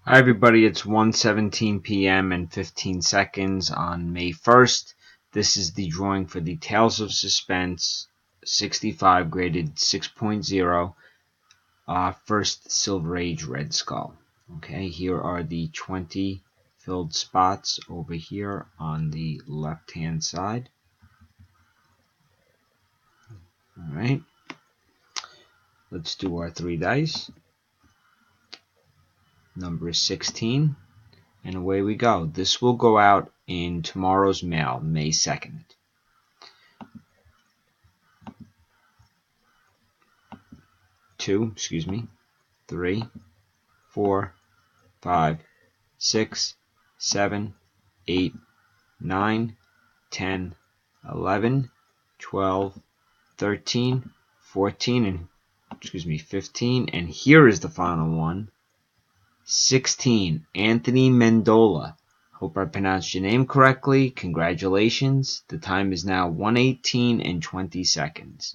Hi everybody, it's 1:17 p.m. and 15 seconds on May 1st. This is the drawing for the Tales of Suspense 65 graded 6.0 first Silver Age Red Skull. Okay, here are the 20 filled spots over here on the left hand side. Alright, let's do our 3 dice. Number is 16. And away we go. This will go out in tomorrow's mail, May 2nd. Two, 3, 4, 5, 6, 7, 8, 9, 10, 11, 12, 13, 14, and 15. And here is the final one. 16, Anthony Mendola. Hope I pronounced your name correctly. Congratulations. The time is now 1:18 and 20 seconds.